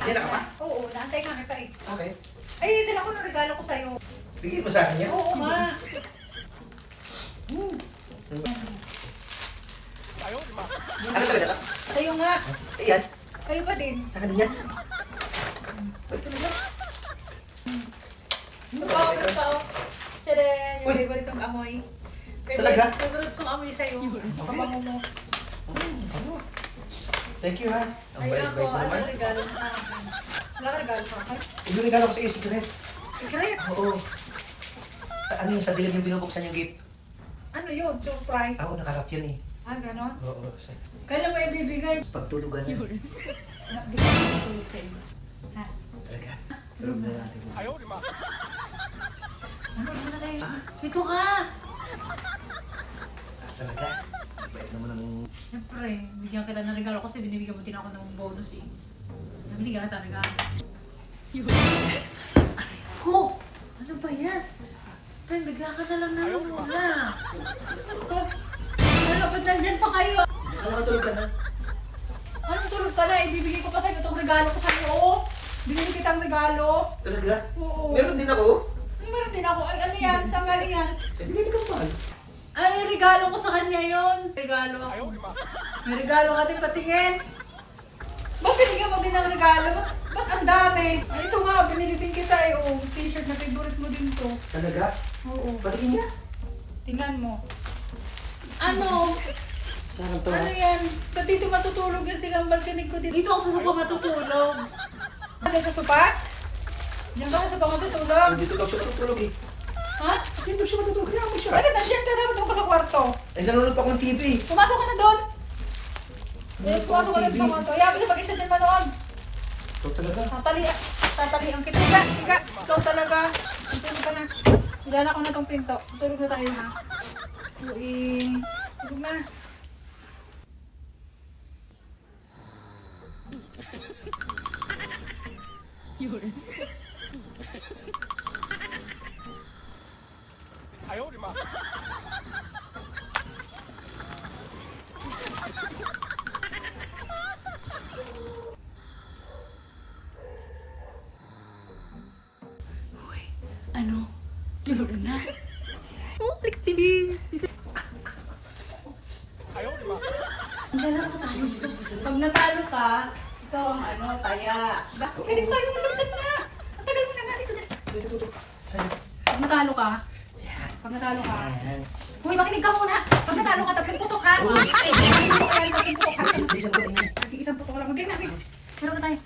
Yan ka pa? Oo, naantay ka kita eh. Okay. Ay, dala ko ng regalo ko sa'yo. Bigay mo sa akin yan. Oo nga. Ano talaga ka? Sa'yo nga. Ayan. Kayo pa din. Sa akin din yan. Ay, talaga. Favorite ko. Siya din, yung Uy. favorite kong amoy. Talaga? Favorite kong amoy sa'yo. Kabango mo. Ano? Thank you, ha. Ang Ay ako, bait-bait mo ano naman. regalo mo sa akin? Wala ka regalo sa akin? Yung regalo ko sa iyo, secret. Secret? Oo. Sa ano yung sa dilim yung binubuksan yung gift? Ano yun? Surprise? Ako nakarap yun eh. Ah, ganon? Oo. Kailan mo ibibigay? Pagtulugan na. Bigyan ko tulog sa iyo. Ha? Talaga. Tulog na natin. Ano na tayo? Dito ka! Talaga. Bait naman ang... Siyempre, bigyan kita ng regalo kasi binibigyan mo din ako ng bonus eh. Binigyan kita ng regalo. Aray ko! Ano ba yan? Kaya bigla ka na lang nalumula. Ano ba dyan pa kayo? Kala ka tulog ka na. Anong tulog ka na? Ibibigay ko pa sa'yo itong regalo ko sa'yo. Oo! Binili kitang regalo. Talaga? Oo. Meron din ako. Meron din ako. Ay, ano yan? Saan galing yan? Eh, bigay ka pa. Ay, regalo ko sa kanya yon. Regalo ako. May regalo ka din patingin. Ba't binigyan mo din ng regalo? Ba't ang dami? Ay, ito nga, binili din kita eh. Oh, t-shirt na favorite mo din to. Talaga? Oo. Patingin niya. Tingnan mo. Ano? Saan to? Ano yan? Ba't dito matutulog yan silang balkanig ko dito? Dito ako sa sopa matutulog. Diyan sa sopa? Diyan ka sa sopa matutulog? Dito daw siya matutulog eh. Ha? Dito siya matutulog. Kaya mo siya. Bakit nandiyan ka dapat ako sa kwarto? Eh, nanonood pa ako ng TV. Pumasok ka na doon. Nanonood pa Pumasok ako ka na ng sa TV. kwarto. Hayaan mo siya mag-isa dyan manood. Ito talaga. Tatalian kita. Higa. Ikaw talaga. Tulog ka na. Higaan ako na tong pinto. Tulog na tayo ha. Tulog na. Ano? Tulog na. Oh, like bilis. Lalaro tayo. Pag natalo ka, ikaw ang ano, taya. Pwede tayo malusan na. Ang tagal mo naman ito. Dito. Pag natalo ka, Uy, makinig ka muna. Pag natalo ka, tatlong putok ha. Tatlong putok ka. Bilisan ko na niya. Isang putok lang. Magaling na, Chris. Meron na tayo.